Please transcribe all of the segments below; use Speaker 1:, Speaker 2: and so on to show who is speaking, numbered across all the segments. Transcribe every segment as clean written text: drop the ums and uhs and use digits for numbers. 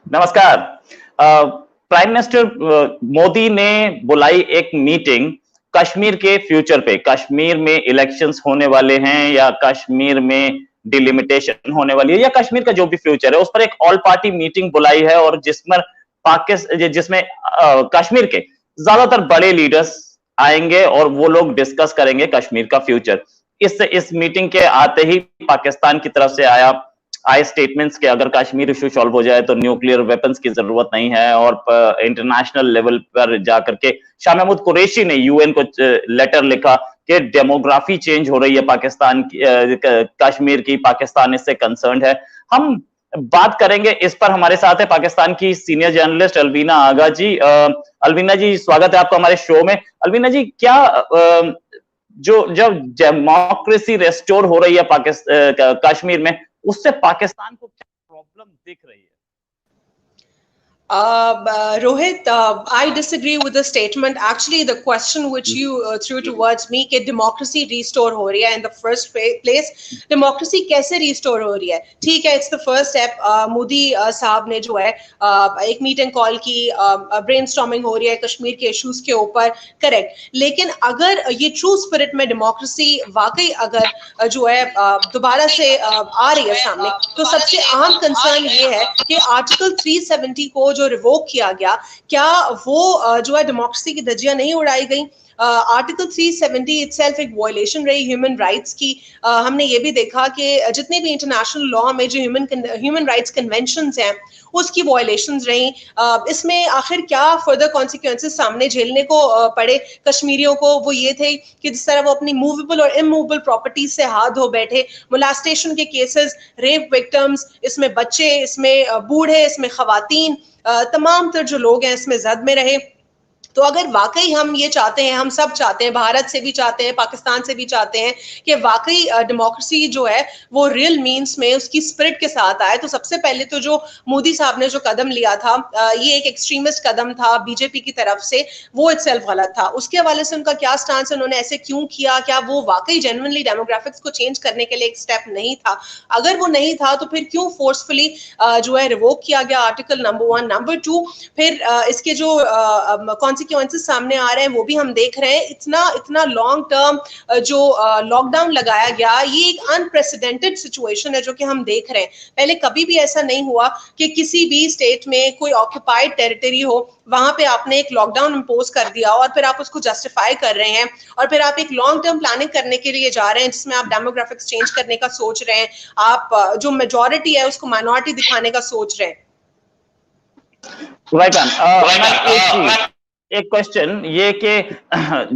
Speaker 1: नमस्कार। Prime minister Modi ने बुलाई एक मीटिंग कश्मीर के फ्यूचर पे। कश्मीर में इलेक्शंस होने वाले हैं या कश्मीर में डिलिमिटेशन होने वाली है या कश्मीर का जो भी फ्यूचर है उस पर एक ऑल पार्टी मीटिंग बुलाई है, और जिसमें कश्मीर के ज्यादातर बड़े लीडर्स आएंगे और वो लोग डिस्कस करेंगे कश्मीर का फ्यूचर। इस मीटिंग के आते ही पाकिस्तान की तरफ से आए स्टेटमेंट्स के अगर कश्मीर इशू सॉल्व हो जाए तो न्यूक्लियर वेपन्स की जरूरत नहीं है, और इंटरनेशनल लेवल पर जाकर के शाह महमूद कुरैशी ने यूएन को लेटर लिखा कि डेमोग्राफी चेंज हो रही है पाकिस्तान की, कश्मीर की। पाकिस्तान इससे कंसर्न्ड है। हम बात करेंगे इस पर। हमारे साथ है पाकिस्तान की सीनियर जर्नलिस्ट अलवीना आगा जी। अलवीना जी, स्वागत है आपका हमारे शो में। अलवीना जी, क्या जो जब डेमोक्रेसी रेस्टोर हो रही है कश्मीर में, उससे पाकिस्तान को क्या प्रॉब्लम दिख रही है?
Speaker 2: Rohit, I disagree with the statement. Actually, the question which you threw towards me कि democracy restore हो रही है in the first place, democracy कैसे restore हो रही है? ठीक है, it's the first step. Modi साहब ने जो है एक मीटिंग कॉल की, brainstorming हो रही है कश्मीर के इश्यूज के ऊपर, करेक्ट। लेकिन अगर ये ट्रू स्पिरिट में डेमोक्रेसी वाकई अगर जो है दोबारा से आ रही है सामने, तो सबसे अहम कंसर्न ये है कि आर्टिकल 370 को जो रिवोक किया गया, क्या वो जो है डेमोक्रेसी की धज्जियां नहीं उड़ाई गई? आर्टिकल 370 इटसेल्फ एक वायलेशन रही ह्यूमन राइट्स की। हमने ये भी देखा कि जितने भी इंटरनेशनल लॉ में जो ह्यूमन राइट्स कन्वेंशंस हैं उसकी वायलेशंस रही। इसमें आखिर क्या फर्दर कॉन्सिक्वेंसेस सामने झेलने को पड़े कश्मीरियों को, वो ये थे कि जिस तरह वो अपनी मूवेबल और इमूवेबल प्रॉपर्टीज से हाथ धो बैठे। मोलास्टेशन के केसेस, रेप विक्टिम्स, इसमें बच्चे, इसमें बूढ़े, इसमें खवातीन, तमाम तर जो लोग हैं इसमें जद में रहे। तो अगर वाकई हम ये चाहते हैं, हम सब चाहते हैं, भारत से भी चाहते हैं, पाकिस्तान से भी चाहते हैं कि वाकई डेमोक्रेसी जो है वो रियल मीन्स में उसकी स्पिरिट के साथ आए, तो सबसे पहले तो जो मोदी साहब ने जो कदम लिया था, ये एक एक्सट्रीमिस्ट कदम था बीजेपी की तरफ से, वो इटसेल्फ गलत था। उसके हवाले से उनका क्या स्टांस है, उन्होंने ऐसे क्यों किया? क्या वो वाकई जेन्युइनली डेमोग्राफिक्स को चेंज करने के लिए एक स्टेप नहीं था? अगर वो नहीं था तो फिर क्यों फोर्सफुली जो है रिवोक किया गया आर्टिकल नंबर 1? नंबर 2, फिर इसके जो कॉन्सिक्वेंसेस सामने आ रहे हैं वो भी हम देख रहे हैं। इतना लॉन्ग टर्म जो लॉकडाउन लगाया गया, ये एक अनप्रेसिडेंटेड सिचुएशन है जो कि हम देख रहे हैं। पहले कभी भी ऐसा नहीं हुआ कि किसी भी स्टेट में कोई ऑक्युपाइड टेरिटरी हो, वहां पे आपने एक लॉकडाउन इंपोज कर दिया और फिर आप उसको जस्टिफाई कर रहे हैं, और फिर आप एक लॉन्ग टर्म प्लानिंग करने के लिए जा रहे हैं जिसमें आप डेमोग्राफिक्स चेंज करने का सोच रहे हैं, आप जो मेजॉरिटी है उसको माइनॉरिटी दिखाने का सोच रहे हैं।
Speaker 1: एक क्वेश्चन ये कि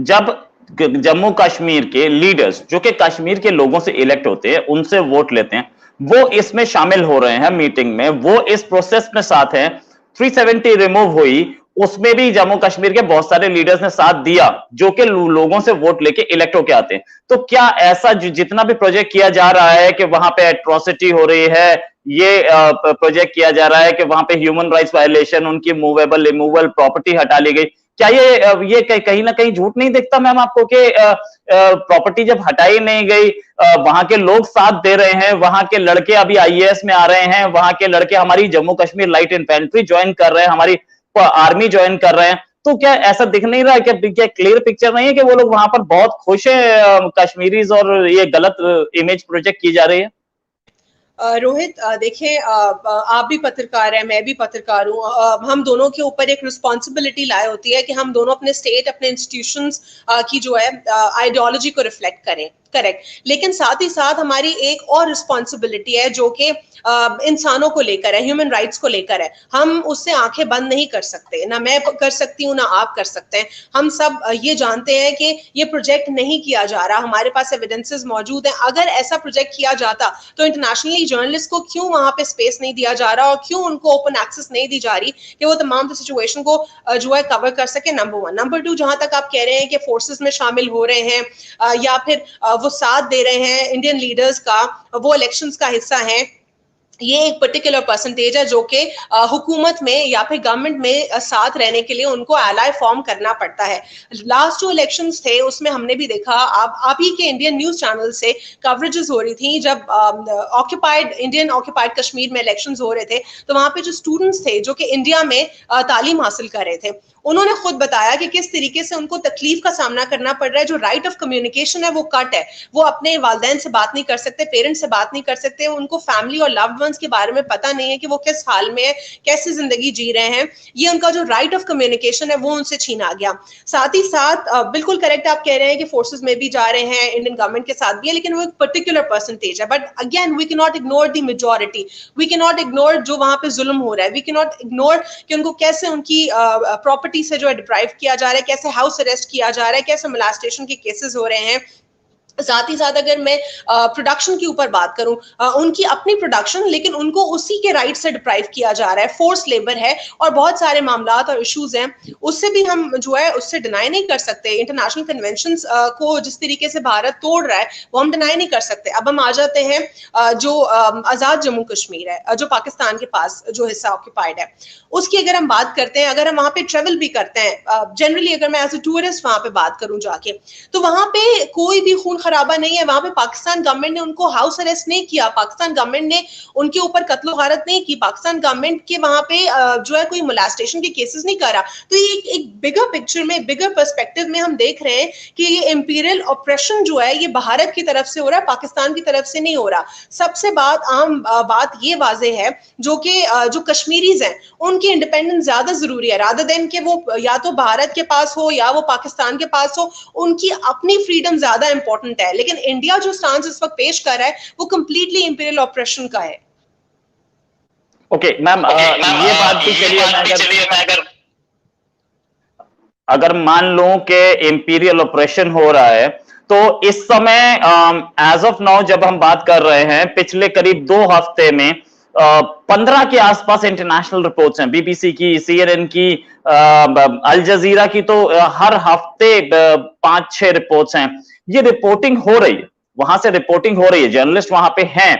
Speaker 1: जब जम्मू कश्मीर के लीडर्स जो कि कश्मीर के लोगों से इलेक्ट होते हैं, उनसे वोट लेते हैं, वो इसमें शामिल हो रहे हैं मीटिंग में, वो इस प्रोसेस में साथ हैं। 370 रिमूव हुई, उसमें भी जम्मू कश्मीर के बहुत सारे लीडर्स ने साथ दिया जो कि लोगों से वोट लेके इलेक्ट होके आते हैं। तो क्या ऐसा जितना भी प्रोजेक्ट किया जा रहा है कि वहां पे एट्रोसिटी हो रही है, ये प्रोजेक्ट किया जा रहा है कि वहां पे ह्यूमन राइट्स वायलेशन, उनकी मूवेबल इमूवेबल प्रॉपर्टी हटा ली गई, क्या ये कहीं ना कहीं झूठ नहीं दिखता मैम आपको कि प्रॉपर्टी जब हटाई नहीं गई, वहां के लोग साथ दे रहे हैं, वहां के लड़के अभी आईएएस में आ रहे हैं, वहां के लड़के हमारी Jammu Kashmir light infantry join कर रहे हैं, हमारी आर्मी ज्वाइन कर रहे हैं, तो क्या ऐसा दिख नहीं रहा है कि क्या क्लियर पिक्चर नहीं है कि वो लोग वहां पर बहुत खुश हैं कश्मीरीज और ये गलत इमेज प्रोजेक्ट की जा रही है?
Speaker 2: रोहित, देखिए, आप भी पत्रकार हैं, मैं भी पत्रकार हूँ। हम दोनों के ऊपर एक रिस्पॉन्सिबिलिटी लाए होती है कि हम दोनों अपने स्टेट, अपने इंस्टीट्यूशंस की जो है आइडियोलॉजी को रिफ्लेक्ट करें, करेक्ट। लेकिन साथ ही साथ हमारी एक और रिस्पॉन्सिबिलिटी है जो कि इंसानों को लेकर है, ह्यूमन राइट्स को लेकर है। हम उससे आंखें बंद नहीं कर सकते, ना मैं कर सकती हूँ ना आप कर सकते हैं। हम सब ये जानते हैं कि ये प्रोजेक्ट नहीं किया जा रहा, हमारे पास एविडेंसेस मौजूद हैं। अगर ऐसा प्रोजेक्ट किया जाता तो इंटरनेशनली जर्नलिस्ट को क्यों वहां पे स्पेस नहीं दिया जा रहा और क्यों उनको ओपन एक्सेस नहीं दी जा रही कि वो तमाम सिचुएशन को जो है कवर कर सके? नंबर 1। नंबर 2, जहां तक आप कह रहे हैं कि फोर्सेस में शामिल हो रहे हैं या फिर वो साथ दे रहे हैं इंडियन लीडर्स का, वो इलेक्शंस का हिस्सा हैं, ये एक पर्टिकुलर परसेंटेज है जो कि हुकूमत में या फिर गवर्नमेंट में साथ रहने के लिए उनको एलाय फॉर्म करना पड़ता है। लास्ट जो इलेक्शंस थे उसमें हमने भी देखा, आप ही के इंडियन न्यूज चैनल से कवरेजेस हो रही थी जब इंडियन ऑक्यूपाइड कश्मीर में इलेक्शंस हो रहे थे, तो वहां पे जो स्टूडेंट्स थे जो कि इंडिया में तालीम हासिल कर रहे थे, उन्होंने खुद बताया कि किस तरीके से उनको तकलीफ का सामना करना पड़ रहा है। जो राइट ऑफ कम्युनिकेशन है वो कट है, वो अपने वालिदैन से बात नहीं कर सकते, पेरेंट्स से बात नहीं कर सकते, उनको फैमिली और लव्ड वंस के बारे में पता नहीं है कि वो किस हाल में है, कैसी जिंदगी जी रहे हैं। ये उनका जो राइट ऑफ कम्युनिकेशन है वो उनसे छीना गया। साथ ही साथ बिल्कुल करेक्ट आप कह रहे हैं कि फोर्सेस में भी जा रहे हैं, इंडियन गवर्नमेंट के साथ भी है, लेकिन वो एक पर्टिकुलर परसेंटेज है। But again we can not ignore the majority, we can not ignore जो वहां पे जुल्म हो रहा है, वी कैन नॉट इग्नोर कि उनको कैसे उनकी प्रॉपर्टी से जो है डिप्राइव किया जा रहा है, कैसे हाउस अरेस्ट किया जा रहा है, कैसे मोलेस्टेशन के केसेस हो रहे हैं। साथ ही साथ अगर मैं प्रोडक्शन के ऊपर बात करूं, उनकी अपनी प्रोडक्शन, लेकिन उनको उसी के राइट से डिप्राइव किया जा रहा है, फोर्स लेबर है और बहुत सारे मामलात और इश्यूज हैं। उससे भी हम जो है उससे डिनाई नहीं कर सकते। इंटरनेशनल कन्वेंशंस को जिस तरीके से भारत तोड़ रहा है वो हम डिनाई नहीं कर सकते। अब हम आ जाते हैं जो आजाद जम्मू कश्मीर है, जो पाकिस्तान के पास जो हिस्सा ऑक्यूपाइड है, उसकी अगर हम बात करते हैं, अगर हम वहां पे ट्रेवल भी करते हैं, जनरली अगर मैं एज ए टूरिस्ट वहां पे बात करूं जाके, तो वहां पे कोई भी खून खराबा नहीं है। वहां पे पाकिस्तान गवर्नमेंट ने उनको हाउस अरेस्ट नहीं किया, पाकिस्तान गवर्नमेंट ने उनके ऊपर कत्लो गारत नहीं की, पाकिस्तान गवर्नमेंट के वहां पे जो है कोई मोलेस्टेशन के केसेस नहीं करा। तो ये एक बिगर पिक्चर में, बिगर पर्सपेक्टिव में हम देख रहे हैं कि ये इंपीरियल ऑपरेशन जो है ये भारत की तरफ से हो रहा है, पाकिस्तान की तरफ से नहीं हो रहा। सबसे आम बात ये वाजे है जो कि जो कश्मीरीज हैं उनकी इंडिपेंडेंस ज्यादा जरूरी है, रादर देन कि वो या तो भारत के पास हो या वो पाकिस्तान के पास हो, उनकी अपनी फ्रीडम ज्यादा इंपॉर्टेंट है। लेकिन इंडिया जो स्टांस इस वक्त पेश कर रहा है वो कंप्लीटली इंपीरियल ऑपरेशन का है।
Speaker 1: ओके मैम, ये बात भी चलिए, अगर मान लो कि इंपीरियल ऑपरेशन हो रहा है, तो इस समय एज ऑफ नाउ जब हम बात कर रहे हैं, पिछले करीब 2 हफ्ते में 15 के आसपास इंटरनेशनल रिपोर्ट्स हैं, बीबीसी की, सीएनएन की, अल जजीरा की, तो हर हफ्ते 5-6 रिपोर्ट्स हैं। ये रिपोर्टिंग हो रही है, वहां से रिपोर्टिंग हो रही है, जर्नलिस्ट वहां पे हैं।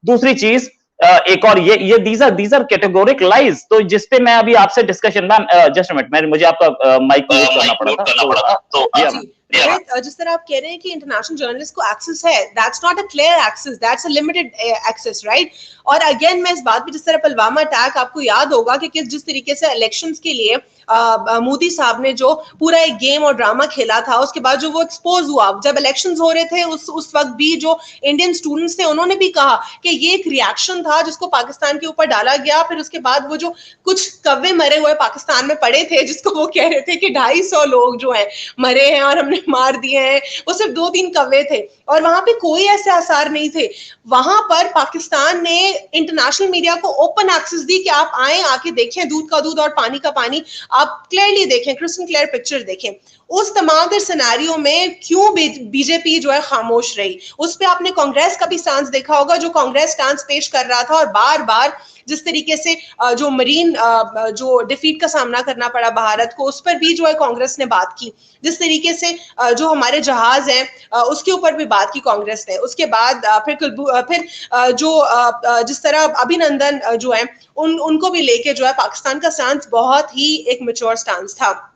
Speaker 1: दूसरी चीज एक और ये दीज आर कैटेगोरिक लाइज, तो जिसपे मैं अभी आपसे डिस्कशन, मैम जस्ट मिनट, मुझे आपका माइक म्यूट करना पड़ा था, तो
Speaker 2: जिस तरह आप कह रहे हैं कि इंटरनेशनल जर्नलिस्ट को एक्सेस है, that's not a clear access, that's a limited access, right. और अगेन मैं इस बात पे, जिस तरह पुलवामा अटैक, आपको याद होगा कि जिस तरीके से इलेक्शंस के लिए मोदी साहब ने जो पूरा एक गेम और ड्रामा खेला था, उसके बाद जो वो एक्सपोज हुआ, जब इलेक्शंस हो रहे थे उस वक्त भी जो इंडियन स्टूडेंट्स थे उन्होंने भी कहा कि ये एक रिएक्शन था जिसको पाकिस्तान के ऊपर डाला गया। फिर उसके बाद वो जो कुछ कव्वे मरे हुए पाकिस्तान में पड़े थे, जिसको वो कह रहे थे कि 250 लोग जो हैं मरे हैं और हमने मार दिए हैं, वो सिर्फ 2-3 कव्वे थे और वहां पे कोई ऐसे आसार नहीं थे। वहां पर पाकिस्तान ने इंटरनेशनल मीडिया को ओपन एक्सेस दी कि आप आए, आके देखें, दूध का दूध और पानी का पानी, आप क्लियरली देखें, क्रिस्टल क्लियर पिक्चर देखें। उस तमाम सिनेरियो में क्यों बीजेपी जो है खामोश रही? उस पे आपने कांग्रेस का भी स्टांस देखा होगा, जो कांग्रेस स्टांस पेश कर रहा था, और बार बार जिस तरीके से जो मरीन जो डिफीट का सामना करना पड़ा भारत को, उस पर भी जो है कांग्रेस ने बात की। जिस तरीके से जो हमारे जहाज हैं उसके ऊपर भी बात की कांग्रेस ने। उसके बाद फिर जो जिस तरह अभिनंदन जो है उनको भी लेके जो है पाकिस्तान का स्टांस बहुत ही एक मैच्योर स्टांस था।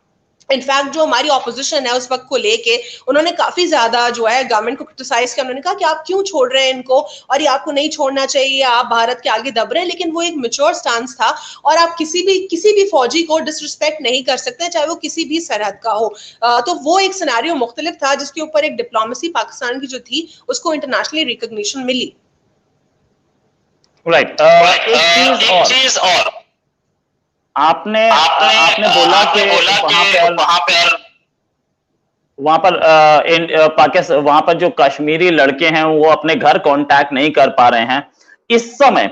Speaker 2: इनफैक्ट जो हमारी ऑपोजिशन है उस वक्त को लेके उन्होंने काफी ज्यादा जो है गवर्नमेंट को क्रिटिसाइज किया। उन्होंने कहा कि आप क्यों छोड़ रहे हैं इनको, और ये आपको नहीं छोड़ना चाहिए, आप भारत के आगे दब रहे हैं। लेकिन वो एक मैच्योर स्टांस था और आप किसी भी फौजी को डिसरिस्पेक्ट नहीं कर सकते, चाहे वो किसी भी सरहद का हो। तो वो एक सिनेरियो मुख्तलिफ था जिसके ऊपर एक डिप्लोमेसी पाकिस्तान की जो थी उसको इंटरनेशनली रिकॉग्निशन मिली।
Speaker 1: राइट, एक चीज और आपने बोला कि वहां पर जो कश्मीरी लड़के हैं वो अपने घर कांटेक्ट नहीं कर पा रहे हैं इस समय,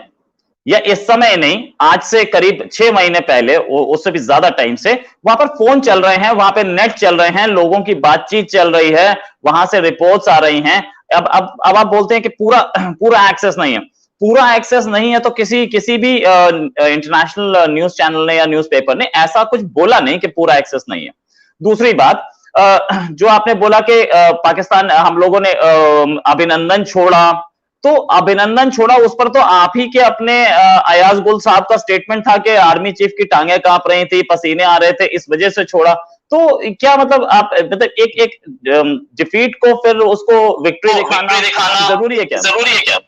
Speaker 1: या इस समय नहीं, आज से करीब 6 महीने पहले, उससे भी ज्यादा टाइम से वहां पर फोन चल रहे हैं, वहां पर नेट चल रहे हैं, लोगों की बातचीत चल रही है, वहां से रिपोर्ट्स आ रही हैं। अब आप बोलते हैं कि पूरा एक्सेस नहीं है। पूरा एक्सेस नहीं है तो किसी भी इंटरनेशनल न्यूज चैनल ने या न्यूज़पेपर ने ऐसा कुछ बोला नहीं कि पूरा एक्सेस नहीं है। दूसरी बात, जो आपने बोला कि पाकिस्तान, हम लोगों ने अभिनंदन छोड़ा, तो अभिनंदन छोड़ा, उस पर तो आप ही के अपने अयाज गुल साहब का स्टेटमेंट था कि आर्मी चीफ की टांगें कांप रही थी, पसीने आ रहे थे, इस वजह से छोड़ा। तो क्या मतलब आप मतलब एक एक डिफीट को फिर उसको विक्ट्री दिखाना जरूरी है क्या?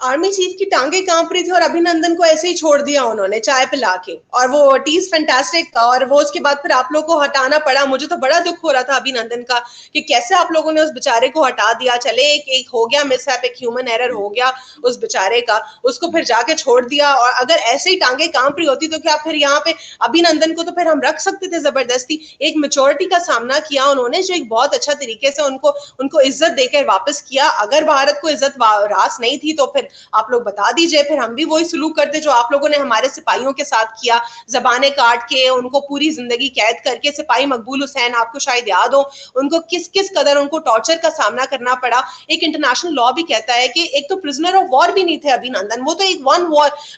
Speaker 2: आर्मी चीफ की टांगे कांप रही थी और अभिनंदन को ऐसे ही छोड़ दिया उन्होंने चाय पिला के, और वो टीज फैंटास्टिक था, और वो उसके बाद फिर आप लोगों को हटाना पड़ा। मुझे तो बड़ा दुख हो रहा था अभिनंदन का कि कैसे आप लोगों ने उस बेचारे को हटा दिया। चले एक हो गया मिसहैप, एक ह्यूमन एरर हो गया उस बेचारे का, उसको फिर जाके छोड़ दिया। और अगर ऐसे ही टांगे कांप रही होती तो क्या फिर यहाँ पे अभिनंदन को तो फिर हम रख सकते थे जबरदस्ती। एक मेच्योरिटी का सामना किया उन्होंने, जो एक बहुत अच्छा तरीके से उनको इज्जत देकर वापस किया। अगर भारत को इज्जत रास नहीं थी तो फिर आप लोग बता दीजिए, फिर हम भी वही सलूक करते जो आप लोगों ने हमारे सिपाहियों के साथ किया, जबानें काट के उनको पूरी जिंदगी कैद करके। सिपाही मकबूल हुसैन, आपको शायद याद हो, उनको किस किस कदर उनको टॉर्चर का सामना करना पड़ा। एक इंटरनेशनल लॉ भी कहता है कि एक तो प्रिजनर ऑफ वॉर भी नहीं थे अभिनंदन, वो तो एक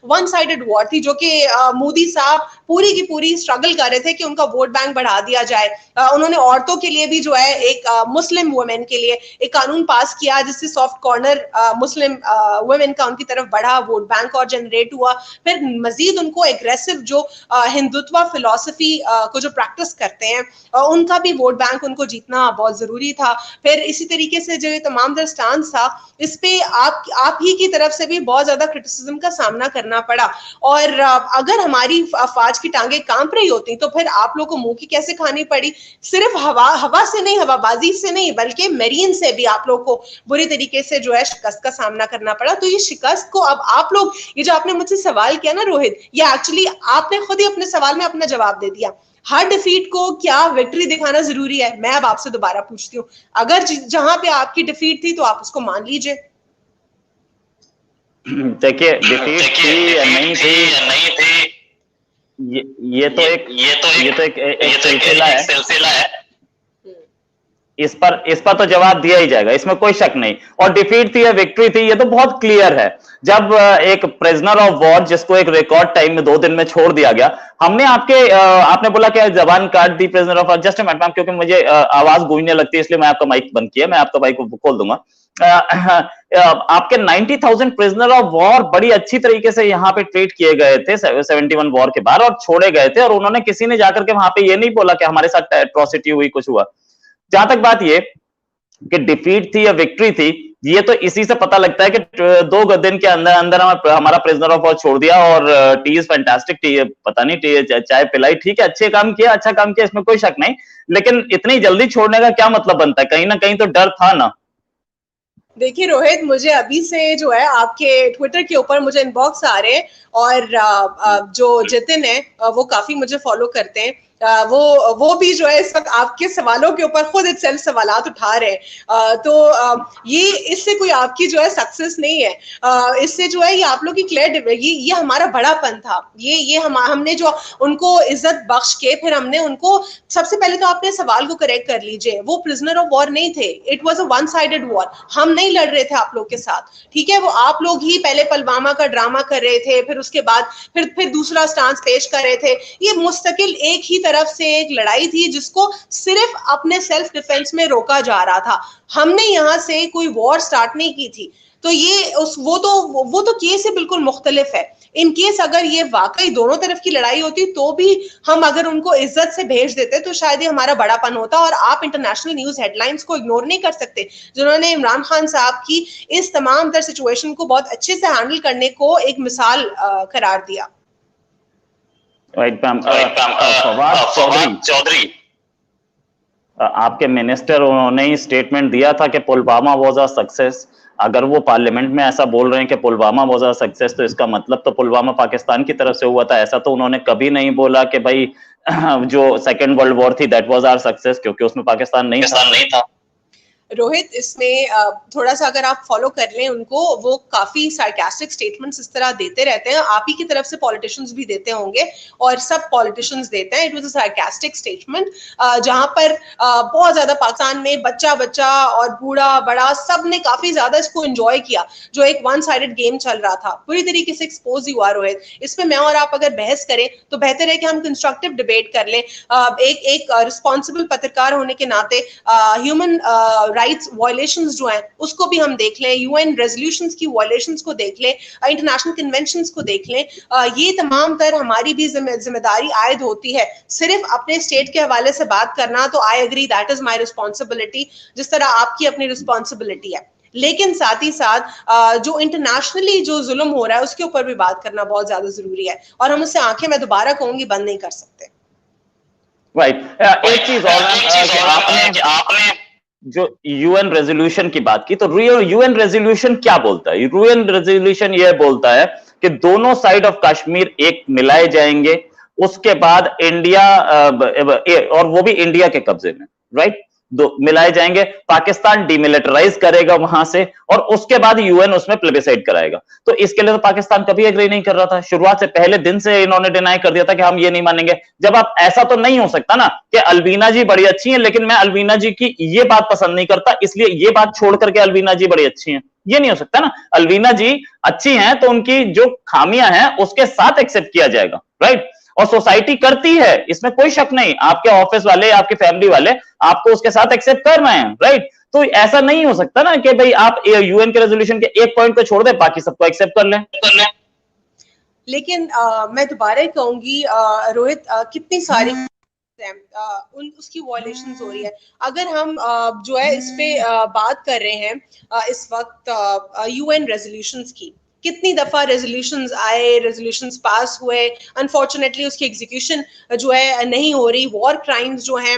Speaker 2: वन साइडेड वॉर थी, जो कि मोदी साहब पूरी की पूरी स्ट्रगल कर रहे थे कि उनका वोट बैंक बढ़ा दिया जाए। उन्होंने औरतों के लिए भी जो है एक मुस्लिम वुमेन के लिए एक कानून पास किया, जिससे सॉफ्ट कॉर्नर मुस्लिम वुमेन का उनकी तरफ बढ़ा, वोट बैंक और जनरेट हुआ। फिर मजीद उनको एग्रेसिव जो हिंदुत्व फिलॉसफी को जो प्रैक्टिस करते हैं, उनका भी वोट बैंक उनको जीतना बहुत जरूरी था। फिर इसी तरीके से जो ये तमाम दर स्टांस था, इस पे आप ही की तरफ से भी बहुत ज्यादा क्रिटिसिज्म का सामना करना पड़ा। और अगर हमारी अफवाज की टांगे कांप रही होती तो फिर आप लोग को मुंह की कैसे खानी पड़ी। सिर्फ हवा से नहीं, हवाबाजी से नहीं, बल्कि मेरीन से भी आप लोग को बुरी तरीके से जो है शिकस्त का सामना करना पड़ा। तो ये शिकस्त को अब आप लोग, ये जो आपने मुझसे सवाल किया ना रोहित, ये एक्चुअली आपने खुद ही अपने सवाल में अपना जवाब दे दिया। हर डिफीट को क्या विक्ट्री दिखाना जरूरी है? मैं अब आपसे दोबारा पूछती हूँ, अगर जहां पे आपकी डिफीट थी तो आप उसको मान लीजिए।
Speaker 1: देखिए, डिफीट थी या नहीं थी, ये तो एक सिलसिला है। इस पर तो जवाब दिया ही जाएगा, इसमें कोई शक नहीं। और डिफीट थी या विक्ट्री थी, ये तो बहुत क्लियर है। जब एक प्रिजनर ऑफ वॉर जिसको एक रिकॉर्ड टाइम में 2 दिन में छोड़ दिया गया, हमने आपने बोला कि जबान काट दी prisoner of war. Just a minute ma'am, क्योंकि मुझे आवाज गूंजने लगती है, इसलिए मैं आपका माइक बंद किया, मैं आपका माइक खोल दूंगा। आपके 90,000 प्रिजनर ऑफ वॉर बड़ी अच्छी तरीके से यहाँ पे ट्रीट किए गए थे 71 वॉर के बाद, और छोड़े गए थे, और उन्होंने किसी ने जाकर के वहां पे ये नहीं बोला कि हमारे साथ एट्रोसिटी हुई, कुछ हुआ। जहां तक बात ये कि डिफीट थी या विक्ट्री थी, ये तो इसी से पता लगता है कि 2 दिन के अंदर अंदर हमारा प्रिजनर ऑफ वॉर छोड़ दिया, और टी इज फैंटास्टिक, टी पता नहीं चाय पिलाई, ठीक है, अच्छा काम किया, इसमें कोई शक नहीं। लेकिन इतनी जल्दी छोड़ने का क्या मतलब बनता है? कहीं ना कहीं तो डर था ना।
Speaker 2: देखिए रोहित, मुझे अभी से जो है आपके ट्विटर के ऊपर मुझे इनबॉक्स आ रहे हैं, और जो जितिन है वो काफी मुझे फॉलो करते हैं, वो भी जो है इस वक्त आपके सवालों के ऊपर खुद इटसेल्फ सवालात उठा रहे हैं। तो ये इससे कोई आपकी जो है सक्सेस नहीं है। इससे जो है ये आप लोग की क्लियर, ये हमारा बड़ापन था। ये हमने जो उनको इज्जत बख्श के, फिर हमने उनको, सबसे पहले तो आपने सवाल को करेक्ट कर लीजिए, वो प्रिजनर ऑफ वॉर नहीं थे, it was a one sided war. हम नहीं लड़ रहे थे आप लोग के साथ, ठीक है? वो आप लोग ही पहले पुलवामा का ड्रामा कर रहे थे, फिर उसके बाद फिर दूसरा स्टांस पेश कर रहे थे। ये मुस्तकिल एक ही तरफ से एक लड़ाई थी जिसको सिर्फ अपने सेल्फ डिफेंस में रोका जा रहा था। हमने यहां से कोई वॉर स्टार्ट नहीं की थी। तो ये वो तो केस से बिल्कुल मुख्तलिफ है। इन केस अगर ये वाकई दोनों तरफ की लड़ाई होती तो भी हम अगर उनको इज्जत से भेज देते तो शायद ये हमारा बड़ापन होता। और आप इंटरनेशनल न्यूज हेडलाइंस को इग्नोर नहीं कर सकते, जिन्होंने इमरान खान साहब की इस तमाम तर सिचुएशन को बहुत अच्छे से हैंडल करने को एक मिसाल करार दिया।
Speaker 1: फवाद चौधरी, आपके मिनिस्टर, उन्होंने ही स्टेटमेंट दिया था कि पुलवामा वाज अ सक्सेस। अगर वो पार्लियामेंट में ऐसा बोल रहे हैं कि पुलवामा वाज अ सक्सेस, तो इसका मतलब तो पुलवामा पाकिस्तान की तरफ से हुआ था। ऐसा तो उन्होंने कभी नहीं बोला कि भाई जो सेकेंड वर्ल्ड वॉर थी दैट वाज आवर सक्सेस, क्योंकि उसमें पाकिस्तान नहीं था।
Speaker 2: रोहित, इसमें थोड़ा सा अगर आप फॉलो कर लें उनको, वो काफी सार्कास्टिक स्टेटमेंट्स इस तरह देते रहते हैं। आप ही की तरफ से पॉलिटिशियंस भी देते होंगे और सब पॉलिटिशियंस देते हैं। It was a sarcastic statement, जहां पर बहुत ज्यादा पाकिस्तान में बच्चा और बूढ़ा बड़ा सब ने काफी ज्यादा इसको एंजॉय किया। जो एक वन साइडेड गेम चल रहा था पूरी तरीके से एक्सपोज हुआ। रोहित, इसमें मैं और आप अगर बहस करें तो बेहतर है कि हम कंस्ट्रक्टिव डिबेट कर लें। एक रिस्पॉन्सिबल पत्रकार होने के नाते, ह्यूमन राइट्स वायलेशंस जो हैं उसको भी हम देख लें, यूएन रेजोल्यूशंस की वायलेशंस को देख लें, इंटरनेशनल कन्वेंशंस को देख लें, ये तमाम तर हमारी भी जिम्मेदारी आयद होती है। सिर्फ अपने स्टेट के हवाले से बात करना, तो I agree, that is my responsibility, जिस तरह आपकी अपनी रिस्पॉन्सिबिलिटी है। लेकिन साथ ही साथ जो इंटरनेशनली जो जुल्म हो रहा है उसके ऊपर भी बात करना बहुत ज्यादा जरूरी है, और हम उससे आंखें, मैं दोबारा कहूंगी, बंद नहीं कर सकते।
Speaker 1: राइट, एक चीज और कि आपने जो यूएन रेजोल्यूशन की बात की, तो यूएन रेजोल्यूशन क्या बोलता है? यूएन रेजोल्यूशन यह बोलता है कि दोनों साइड ऑफ कश्मीर एक मिलाए जाएंगे, उसके बाद इंडिया और वो भी इंडिया के कब्जे में, राइट, दो मिलाए जाएंगे, पाकिस्तान डिमिलिटराइज करेगा वहां से, और उसके बाद यूएन उसमें प्लेबिसाइड कराएगा। तो इसके लिए तो पाकिस्तान कभी एग्री नहीं कर रहा था, शुरुआत से, पहले दिन से इन्होंने डिनाई कर दिया था कि हम ये नहीं मानेंगे। जब आप, ऐसा तो नहीं हो सकता ना कि अलवीना जी बड़ी अच्छी हैं लेकिन मैं अलवीना जी की ये बात पसंद नहीं करता इसलिए ये बात छोड़ करके अलवीना जी बड़ी अच्छी हैं, ये नहीं हो सकता ना। अलवीना जी अच्छी हैं तो उनकी जो खामियां हैं उसके साथ एक्सेप्ट किया जाएगा, राइट, और सोसाइटी करती है, इसमें कोई शक नहीं। आपके ऑफिस वाले, आपके फैमिली वाले आपको उसके साथ एक्सेप्ट कर रहे हैं, राइट। तो ऐसा नहीं हो सकता ना कि भाई आप यूएन के रेजोल्यूशन के एक पॉइंट को छोड़ दें, बाकी सबको एक्सेप्ट कर लें।
Speaker 2: लेकिन मैं दोबारा कहूंगी रोहित, कितनी सारी उसकी वायलेशंस हो रही है। अगर हम जो है इस पे बात कर रहे हैं इस वक्त यूएन रेजोल्यूशंस की, कितनी दफा रेजोल्यूशंस आए, रेजोल्यूशंस पास हुए, अनफॉर्चुनेटली उसकी एग्जीक्यूशन जो है नहीं हो रही। वॉर क्राइम्स जो हैं,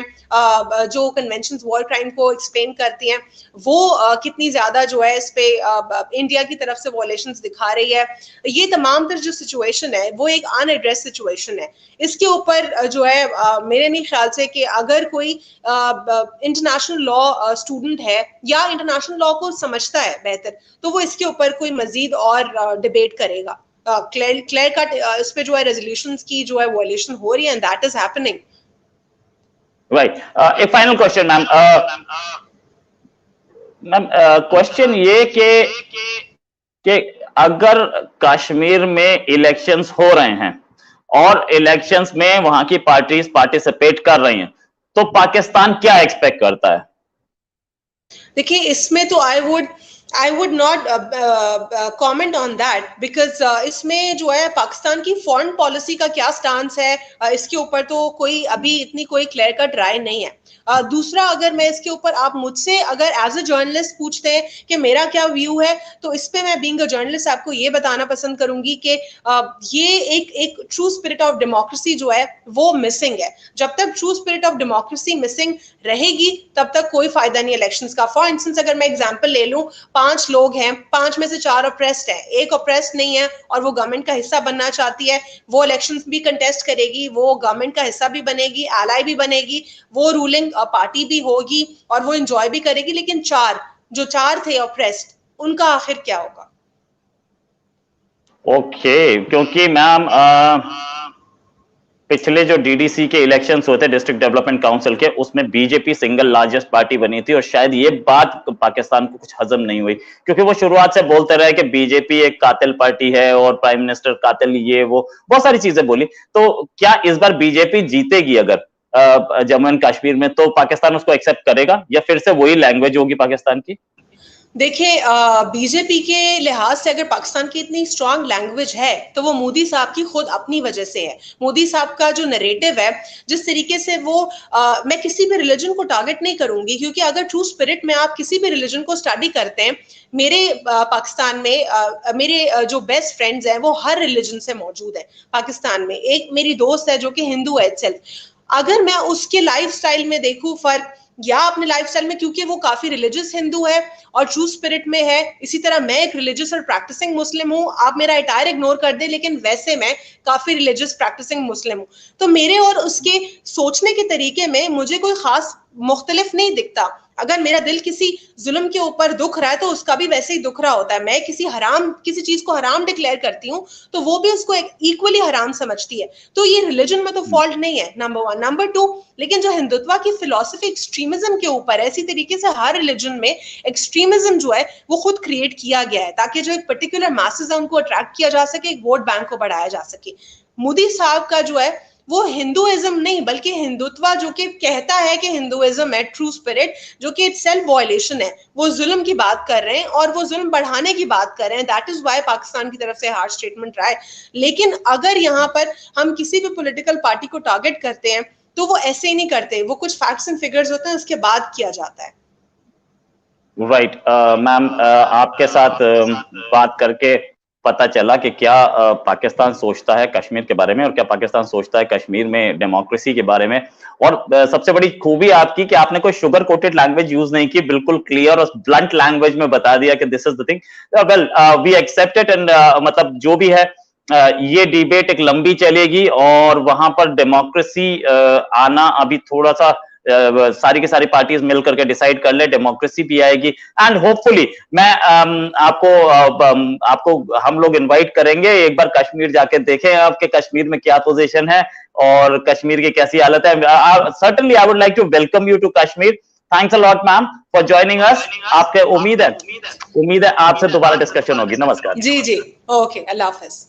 Speaker 2: जो कन्वेंशंस वॉर क्राइम को एक्सप्लेन करती हैं, वो कितनी ज्यादा जो है इस पे इंडिया की तरफ से वॉयलेशंस दिखा रही है। ये तमाम तर जो सिचुएशन है वो एक अनएड्रेस सिचुएशन है। इसके ऊपर जो है मेरे नहीं ख्याल से कि अगर कोई इंटरनेशनल लॉ स्टूडेंट है या इंटरनेशनल लॉ को समझता है बेहतर, तो वो इसके ऊपर कोई मजीद और डिबेट करेगा। क्लियर कट इस पे जो है रेजोल्यूशंस की जो है वायलेशन हो रही है, and that is happening.
Speaker 1: Right, एक final question ma'am. Ma'am question ये कि अगर कश्मीर में इलेक्शंस हो रहे हैं और इलेक्शंस में वहां की पार्टीज पार्टिसिपेट कर रही हैं, तो पाकिस्तान क्या एक्सपेक्ट करता है?
Speaker 2: देखिए, इसमें तो I would not comment on that, because इसमें जो है पाकिस्तान की फॉरेन पॉलिसी का क्या स्टांस है, इसके ऊपर तो कोई अभी इतनी कोई क्लियर कट राय नहीं है। दूसरा, अगर मैं इसके ऊपर, आप मुझसे अगर एज अ जर्नलिस्ट पूछते हैं कि मेरा क्या व्यू है, तो इस पे मैं बीइंग अ जर्नलिस्ट आपको ये बताना पसंद करूंगी कि ये एक ट्रू स्पिरिट ऑफ डेमोक्रेसी जो है वो मिसिंग है। जब तक true spirit of democracy missing रहेगी तब तक कोई फायदा नहीं इलेक्शंस का। फॉर इंस्टेंस, अगर मैं एग्जांपल ले लूं, 5 लोग हैं, 5 में से 4 ऑप्रेस्ड हैं, एक ऑप्रेस्ड नहीं है और वो गवर्नमेंट का हिस्सा बनना चाहती है, वो इलेक्शंस भी कंटेस्ट करेगी, वो गवर्नमेंट का हिस्सा भी बनेगी, एलाई भी बनेगी, वो रूलिंग पार्टी भी होगी और वो एंजॉय भी करेगी। लेकिन 4 थे ऑप्रेस्ड, उनका आखिर क्या होगा?
Speaker 1: ओके, क्योंकि मैम पिछले जो डीडीसी के इलेक्शंस हुए थे, डिस्ट्रिक्ट डेवलपमेंट काउंसिल के, उसमें बीजेपी सिंगल लार्जेस्ट पार्टी बनी थी और शायद ये बात पाकिस्तान को कुछ हजम नहीं हुई, क्योंकि वो शुरुआत से बोलते रहे कि बीजेपी एक कातिल पार्टी है और प्राइम मिनिस्टर कातिल, ये वो बहुत सारी चीजें बोली। तो क्या इस बार बीजेपी जीतेगी अगर जम्मू एंड कश्मीर में, तो पाकिस्तान उसको एक्सेप्ट करेगा या फिर से वही लैंग्वेज होगी पाकिस्तान की?
Speaker 2: देखिए, बीजेपी के लिहाज से अगर पाकिस्तान की इतनी स्ट्रांग लैंग्वेज है तो वो मोदी साहब की खुद अपनी वजह से है। मोदी साहब का जो नैरेटिव है, जिस तरीके से वो मैं किसी भी रिलीजन को टारगेट नहीं करूंगी, क्योंकि अगर ट्रू स्पिरिट में आप किसी भी रिलीजन को स्टडी करते हैं, मेरे पाकिस्तान में मेरे जो बेस्ट फ्रेंड्स हैं वो हर रिलीजन से मौजूद है पाकिस्तान में। एक मेरी दोस्त है जो कि हिंदू है इटसेल्फ, अगर मैं उसके लाइफस्टाइल में देखूं फर्क, या अपने लाइफस्टाइल में, क्योंकि वो काफी रिलीजियस हिंदू है और ट्रू स्पिरिट में है, इसी तरह मैं एक रिलीजियस और प्रैक्टिसिंग मुस्लिम हूं। आप मेरा अटायर इग्नोर कर दे, लेकिन वैसे मैं काफी रिलीजियस प्रैक्टिसिंग मुस्लिम हूं। तो मेरे और उसके सोचने के तरीके में मुझे कोई खास मुख्तलिफ नहीं दिखता। अगर मेरा दिल किसी जुल्म के ऊपर दुख रहा है तो उसका भी वैसे ही दुख रहा होता है। मैं किसी चीज को हराम डिक्लेयर करती हूँ तो वो भी उसको इक्वली हराम समझती है। तो ये रिलीजन में तो फॉल्ट नहीं है, नंबर 1। नंबर 2, लेकिन जो हिंदुत्व की फिलॉसफी एक्सट्रीमिज्म के ऊपर है, इसी तरीके से हर रिलीजन में एक्सट्रीमिज्म जो है वो खुद क्रिएट किया गया है ताकि जो एक पर्टिकुलर मासेस है उनको अट्रैक्ट किया जा सके, एक वोट बैंक को बढ़ाया जा सके। मोदी साहब का जो है वो हिंदुइज्म नहीं बल्कि हिंदुत्व जो कि कहता है कि हिंदुइज्म है ट्रू स्पिरिट, जो कि इट्स सेल्फ वॉयलेशन है, वो जुल्म की बात कर रहे हैं और वो जुल्म बढ़ाने की बात कर रहे हैं। दैट इज व्हाई पाकिस्तान की तरफ से हार्श स्टेटमेंट रहा है। लेकिन अगर यहाँ पर हम किसी भी पॉलिटिकल पार्टी को टारगेट करते हैं तो वो ऐसे ही नहीं करते, वो कुछ फैक्ट्स एंड फिगर्स होते हैं, उसके बाद किया जाता है।
Speaker 1: राइट मैम, आपके साथ बात करके पता चला कि क्या पाकिस्तान सोचता है कश्मीर के बारे में और क्या पाकिस्तान सोचता है कश्मीर में डेमोक्रेसी के बारे में। और सबसे बड़ी खूबी आपकी कि आपने कोई शुगर कोटेड लैंग्वेज यूज नहीं की, बिल्कुल क्लियर और ब्लंट लैंग्वेज में बता दिया कि this is the thing. Well, we accept it and मतलब जो भी है ये डिबेट एक लंबी चलेगी और वहां पर डेमोक्रेसी आना अभी थोड़ा सा सारी की सारी पार्टीज मिल करके डिसाइड कर ले, डेमोक्रेसी भी आएगी एंड होपफुली मैं आपको हम लोग इनवाइट करेंगे एक बार कश्मीर जाके देखें आपके कश्मीर में क्या पोजीशन है और कश्मीर की कैसी हालत है। Certainly I would like to welcome you to Kashmir. Thanks a lot ma'am for joining us. आपके उम्मीद है आपसे दोबारा डिस्कशन होगी। नमस्कार।
Speaker 2: जी जी, ओके, अल्लाह हाफिज।